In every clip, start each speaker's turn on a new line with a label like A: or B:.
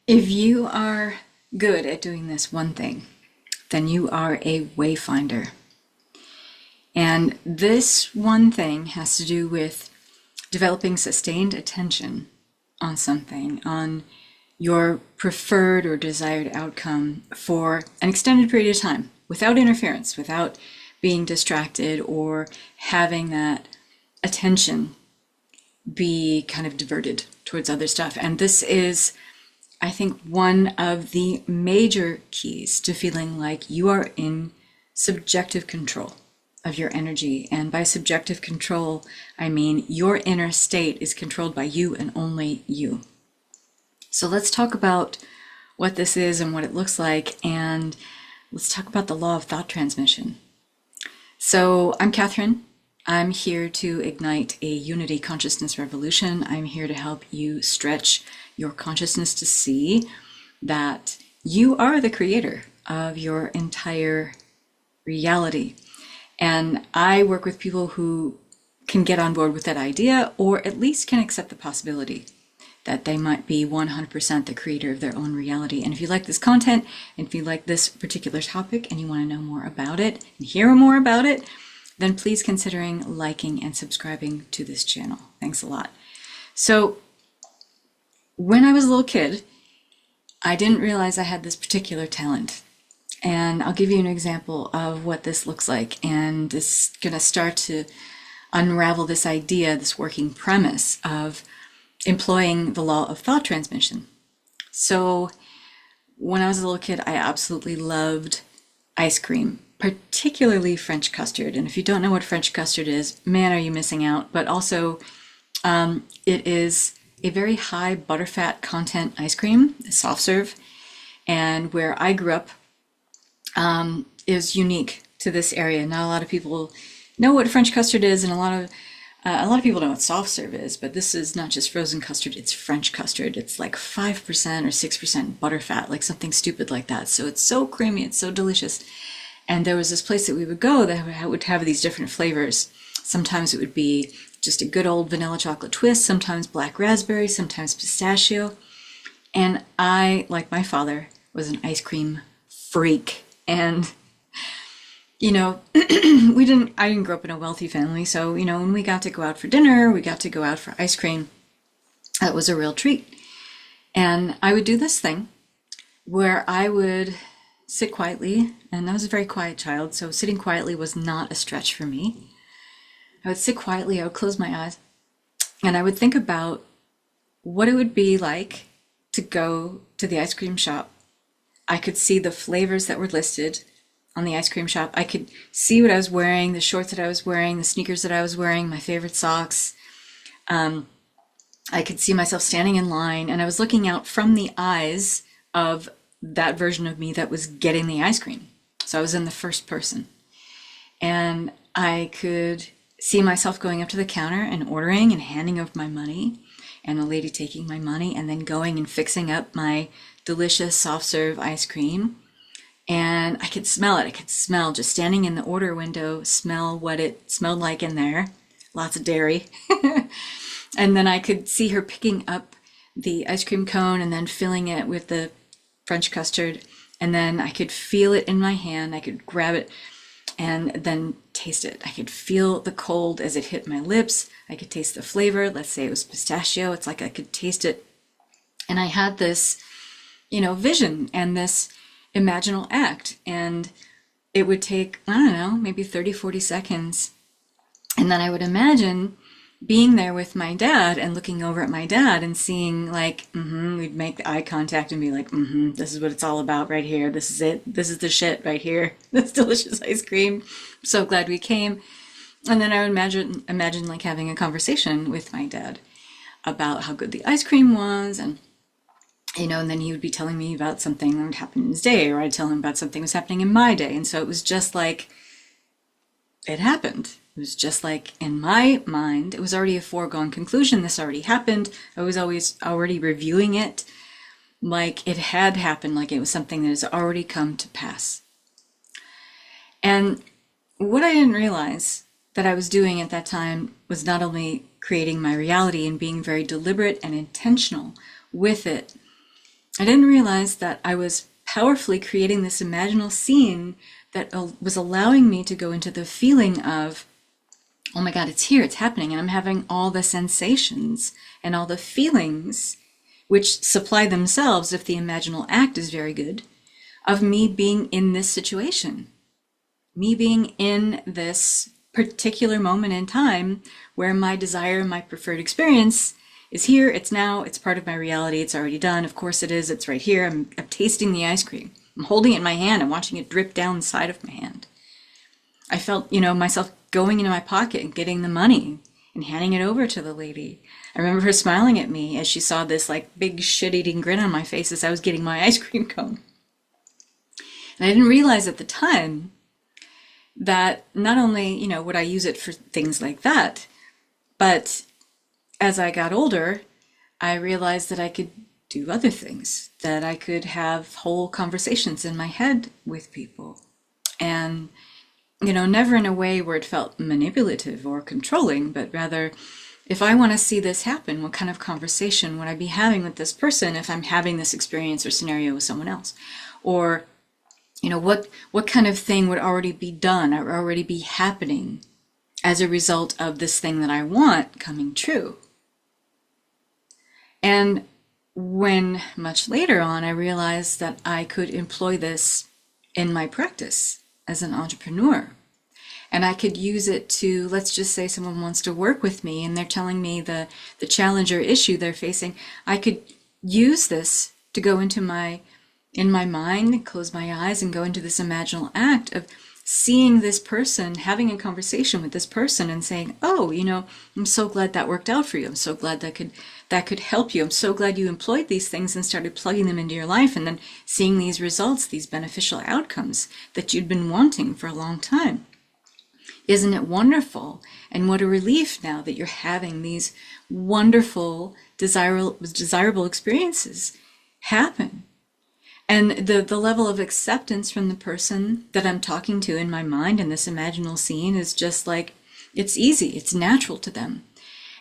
A: If you are good at doing this one thing, then you are a wayfinder. And this one thing has to do with developing sustained attention on something, on your preferred or desired outcome for an extended period of time, without interference, without being distracted or having that attention be kind of diverted towards other stuff. And this is, I think, one of the major keys to feeling like you are in subjective control of your energy. And by subjective control, I mean your inner state is controlled by you and only you. So let's talk about what this is and what it looks like, and let's talk about the law of thought transmission. So I'm Catherine. I'm here to ignite a unity consciousness revolution. I'm here to help you stretch your consciousness to see that you are the creator of your entire reality. And I work with people who can get on board with that idea, or at least can accept the possibility that they might be 100% the creator of their own reality. And if you like this content, and if you like this particular topic and you want to know more about it and hear more about it, then please considering liking and subscribing to this channel. Thanks a lot. So when I was a little kid, I didn't realize I had this particular talent. And I'll give you an example of what this looks like. And this is going to start to unravel this idea, this working premise of employing the law of thought transmission. So when I was a little kid, I absolutely loved ice cream, particularly French custard. And if you don't know what French custard is, man, are you missing out. But also, it is a very high butterfat content ice cream, soft serve. And where I grew up is unique to this area. Not a lot of people know what French custard is, and a lot of people know what soft serve is, but this is not just frozen custard, it's French custard. It's like 5% or 6% butterfat, like something stupid like that. So it's so creamy, it's so delicious. And there was this place that we would go that would have these different flavors. Sometimes it would be just a good old vanilla chocolate twist, sometimes black raspberry, sometimes pistachio. And I, like my father, was an ice cream freak. And you know, I didn't grow up in a wealthy family. So, you know, when we got to go out for dinner, we got to go out for ice cream. That was a real treat. And I would do this thing where I would sit quietly, and I was a very quiet child, so sitting quietly was not a stretch for me. I would sit quietly, I would close my eyes, and I would think about what it would be like to go to the ice cream shop. I could see the flavors that were listed on the ice cream shop. I could see what I was wearing, the shorts that I was wearing, the sneakers that I was wearing, my favorite socks. I could see myself standing in line, and I was looking out from the eyes of that version of me that was getting the ice cream. So I was in the first person. And I could see myself going up to the counter and ordering and handing over my money, and the lady taking my money and then going and fixing up my delicious soft serve ice cream. And I could smell it. I could smell, just standing in the order window, smell what it smelled like in there. Lots of dairy. And then I could see her picking up the ice cream cone and then filling it with the French custard. And then I could feel it in my hand. I could grab it and then taste it. I could feel the cold as it hit my lips. I could taste the flavor. Let's say it was pistachio. It's like I could taste it. And I had this, vision and this imaginal act, and it would take, I don't know, maybe 30, 40 seconds. And then I would imagine being there with my dad and looking over at my dad and seeing like, we'd make eye contact and be like, this is what it's all about right here. This is it. This is the shit right here. This delicious ice cream. I'm so glad we came. And then I would imagine like having a conversation with my dad about how good the ice cream was, and and then he would be telling me about something that would happen in his day, or I'd tell him about something that was happening in my day. And so it was just like, it happened. It was just like in my mind, it was already a foregone conclusion. This already happened. I was always already reviewing it like it had happened, like it was something that has already come to pass. And what I didn't realize that I was doing at that time was not only creating my reality and being very deliberate and intentional with it, I didn't realize that I was powerfully creating this imaginal scene that was allowing me to go into the feeling of, oh my God, it's here, it's happening, and I'm having all the sensations and all the feelings which supply themselves, if the imaginal act is very good, of me being in this situation, me being in this particular moment in time where my desire, my preferred experience is here, it's now, it's part of my reality, it's already done, of course it is, it's right here, I'm tasting the ice cream, I'm holding it in my hand, I'm watching it drip down the side of my hand. I felt, myself going into my pocket and getting the money and handing it over to the lady. I remember her smiling at me as she saw this like big shit-eating grin on my face as I was getting my ice cream cone. And I didn't realize at the time that not only, would I use it for things like that, but as I got older, I realized that I could do other things, that I could have whole conversations in my head with people. And never in a way where it felt manipulative or controlling, but rather, if I want to see this happen, what kind of conversation would I be having with this person if I'm having this experience or scenario with someone else? Or, what kind of thing would already be done or already be happening as a result of this thing that I want coming true? And when much later on, I realized that I could employ this in my practice as an entrepreneur. And I could use it to, let's just say someone wants to work with me and they're telling me the challenge or issue they're facing. I could use this to go into in my mind, close my eyes and go into this imaginal act of seeing this person, having a conversation with this person and saying, oh, I'm so glad that worked out for you. I'm so glad that could help you. I'm so glad you employed these things and started plugging them into your life and then seeing these results, these beneficial outcomes that you'd been wanting for a long time. Isn't it wonderful? And what a relief now that you're having these wonderful, desirable experiences happen. And the level of acceptance from the person that I'm talking to in my mind in this imaginal scene is just like, it's easy, it's natural to them.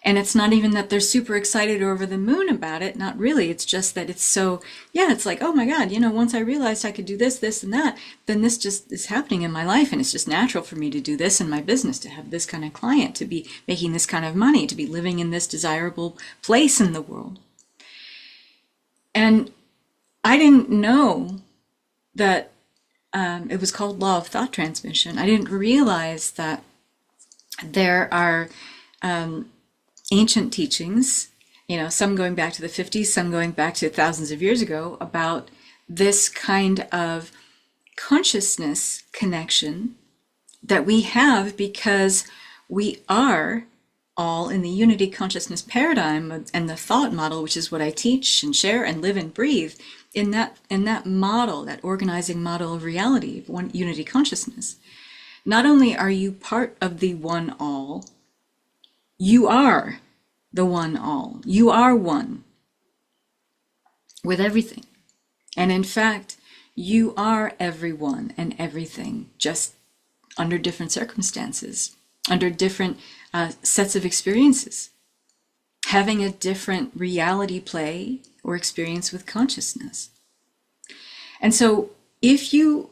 A: And it's not even that they're super excited or over the moon about it, not really. It's just that it's so, it's like, oh my God, once I realized I could do this, this, and that, then this just is happening in my life. And it's just natural for me to do this in my business, to have this kind of client, to be making this kind of money, to be living in this desirable place in the world. And I didn't know that it was called law of thought transmission. I didn't realize that there are ancient teachings, some going back to the 50s, some going back to thousands of years ago, about this kind of consciousness connection that we have because we are all in the unity consciousness paradigm and the thought model, which is what I teach and share and live and breathe. In that model, that organizing model of reality, of one unity consciousness, not only are you part of the one all, you are the one all. You are one with everything. And in fact, you are everyone and everything, just under different circumstances, under different sets of experiences, having a different reality play or experience with consciousness. And so if you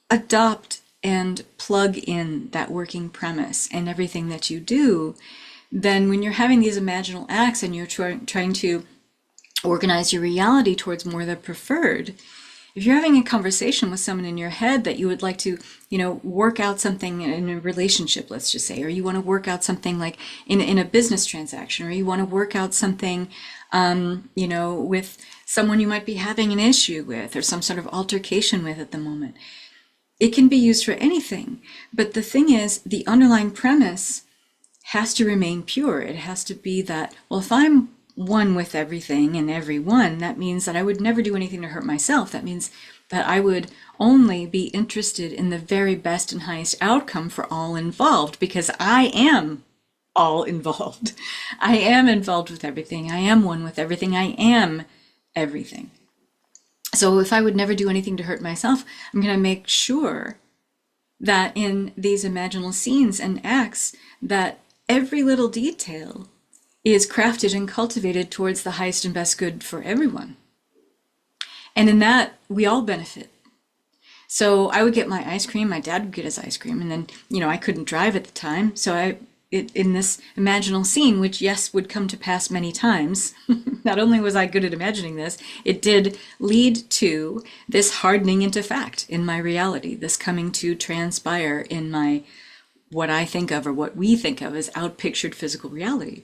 A: adopt and plug in that working premise and everything that you do, then when you're having these imaginal acts and you're trying to organize your reality towards more the preferred, if you're having a conversation with someone in your head that you would like to, work out something in a relationship, let's just say, or you want to work out something like in a business transaction, or you want to work out something, with someone you might be having an issue with or some sort of altercation with at the moment. It can be used for anything. But the thing is, the underlying premise has to remain pure. It has to be that, well, if I'm one with everything and everyone, that means that I would never do anything to hurt myself. That means that I would only be interested in the very best and highest outcome for all involved, because I am all involved. I am involved with everything. I am one with everything. I am everything. So if I would never do anything to hurt myself, I'm going to make sure that in these imaginal scenes and acts, that every little detail is crafted and cultivated towards the highest and best good for everyone. And in that, we all benefit. So I would get my ice cream, my dad would get his ice cream, and then, I couldn't drive at the time. So in this imaginal scene, which yes, would come to pass many times, not only was I good at imagining this, it did lead to this hardening into fact in my reality, this coming to transpire in my, what I think of or what we think of as outpictured physical reality.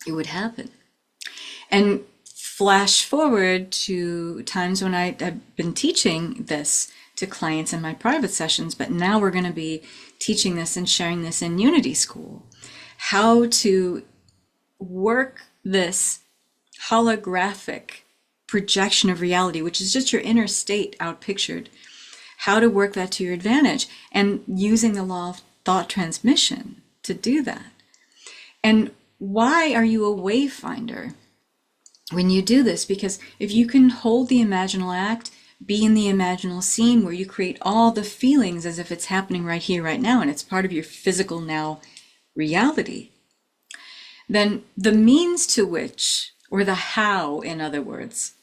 A: It would happen. And flash forward to times when I have been teaching this to clients in my private sessions, but now we're going to be teaching this and sharing this in Unity School. How to work this holographic projection of reality, which is just your inner state outpictured, how to work that to your advantage, and using the law of thought transmission to do that. And why are you a wayfinder when you do this? Because if you can hold the imaginal act, be in the imaginal scene where you create all the feelings as if it's happening right here, right now, and it's part of your physical now reality, then the means to which, or the how, in other words,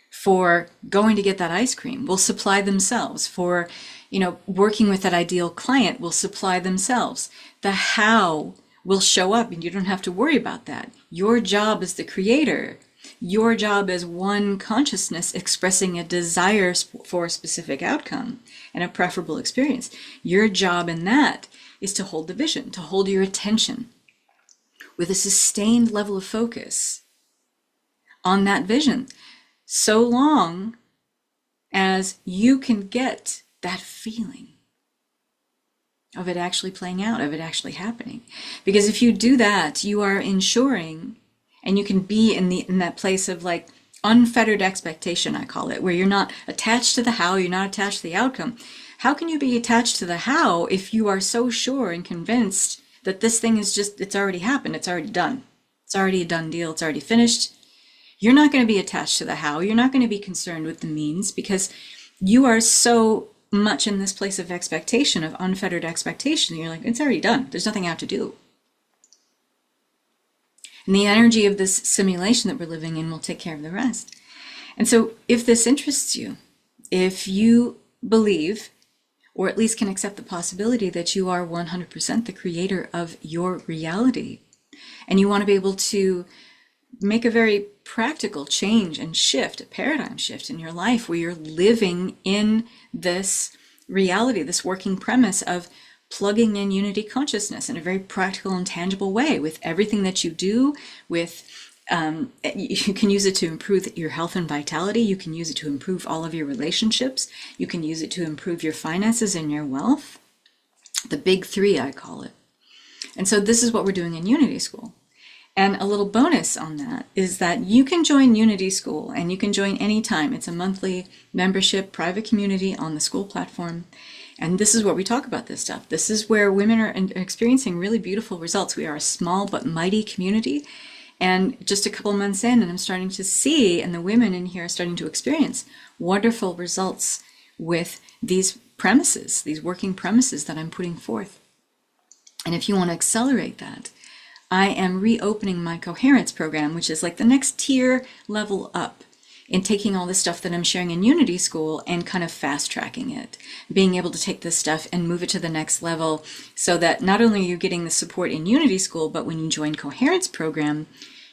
A: for going to get that ice cream will supply themselves. For, working with that ideal client will supply themselves. The how will show up, and you don't have to worry about that. Your job as the creator, your job as one consciousness expressing a desire for a specific outcome and a preferable experience, your job in that is to hold the vision, to hold your attention with a sustained level of focus on that vision, so long as you can get that feeling of it actually playing out, of it actually happening. Because if you do that, you are ensuring, and you can be in that place of like unfettered expectation, I call it, where you're not attached to the how, you're not attached to the outcome. How can you be attached to the how if you are so sure and convinced that this thing is just, it's already happened, it's already done, it's already a done deal, it's already finished? You're not going to be attached to the how, you're not going to be concerned with the means, because you are so much in this place of expectation, of unfettered expectation. You're like, it's already done, there's nothing I have to do. And the energy of this simulation that we're living in will take care of the rest. And so if this interests you, if you believe, or at least can accept the possibility that you are 100% the creator of your reality, and you want to be able to make a very practical change and shift, a paradigm shift in your life where you're living in this reality, this working premise of plugging in unity consciousness in a very practical and tangible way with everything that you do, with you can use it to improve your health and vitality, you can use it to improve all of your relationships, you can use it to improve your finances and your wealth. The big three, I call it. And so this is what we're doing in Unity School. And a little bonus on that is that you can join Unity School, and you can join anytime. It's a monthly membership, private community on the school platform. And this is where we talk about this stuff. This is where women are experiencing really beautiful results. We are a small but mighty community. And just a couple months in, and I'm starting to see, and the women in here are starting to experience wonderful results with these premises, these working premises that I'm putting forth. And if you want to accelerate that, I am reopening my coherence program, which is like the next tier level up in taking all the stuff that I'm sharing in Unity School and kind of fast tracking it, being able to take this stuff and move it to the next level, so that not only are you getting the support in Unity School, but when you join coherence program,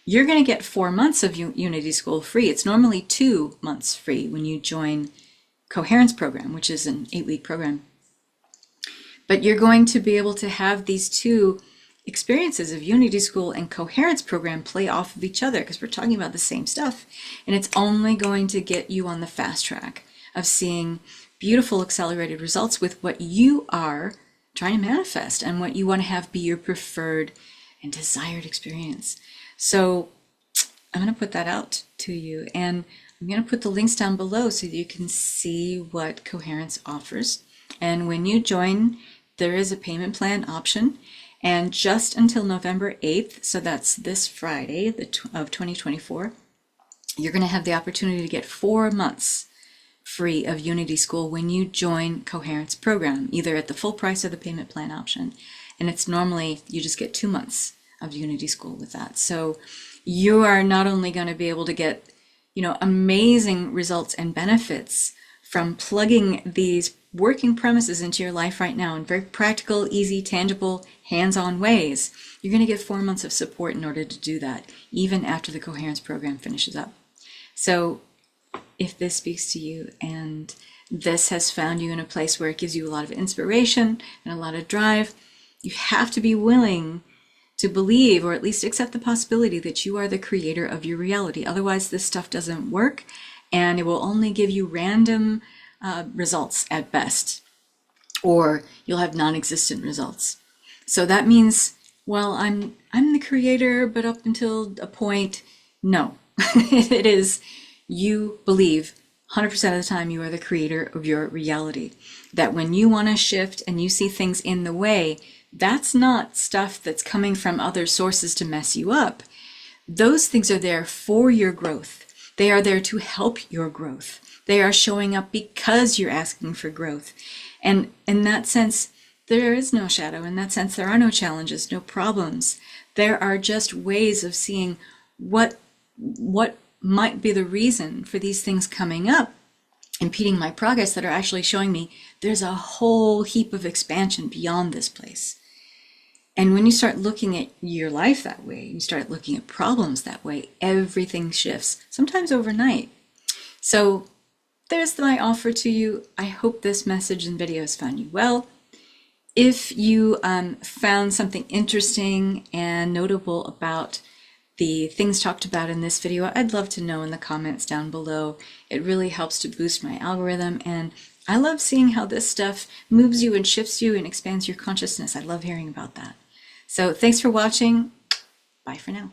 A: you're going to get 4 months of Unity School free. It's normally 2 months free when you join coherence program, which is an 8-week program. But you're going to be able to have these two experiences of Unity School and coherence program play off of each other, because we're talking about the same stuff, and it's only going to get you on the fast track of seeing beautiful accelerated results with what you are trying to manifest and what you want to have be your preferred and desired experience. So I'm going to put that out to you, and I'm going to put the links down below so that you can see what coherence offers. And when you join, there is a payment plan option. And just until November 8th, so that's this Friday of 2024, you're going to have the opportunity to get 4 months free of Unity School when you join coherence program, either at the full price or the payment plan option. And it's normally, you just get 2 months of Unity School with that. So you are not only going to be able to get amazing results and benefits from plugging these working premises into your life right now in very practical, easy, tangible, hands-on ways, you're going to get 4 months of support in order to do that, even after the coherence program finishes up. So if this speaks to you and this has found you in a place where it gives you a lot of inspiration and a lot of drive, you have to be willing to believe, or at least accept the possibility, that you are the creator of your reality. Otherwise, this stuff doesn't work, and it will only give you random results at best, or you'll have non-existent results. So that means, well, I'm the creator, but up until a point, no. It is, you believe 100% of the time you are the creator of your reality. That when you want to shift and you see things in the way, that's not stuff that's coming from other sources to mess you up. Those things are there for your growth. They are there to help your growth. They are showing up because you're asking for growth. And in that sense, there is no shadow. In that sense, there are no challenges, no problems. There are just ways of seeing what might be the reason for these things coming up, impeding my progress, that are actually showing me there's a whole heap of expansion beyond this place. And when you start looking at your life that way, you start looking at problems that way, everything shifts, sometimes overnight. So there's my offer to you. I hope this message and video has found you well. If you found something interesting and notable about the things talked about in this video, I'd love to know in the comments down below. It really helps to boost my algorithm, and I love seeing how this stuff moves you and shifts you and expands your consciousness. I love hearing about that. So thanks for watching. Bye for now.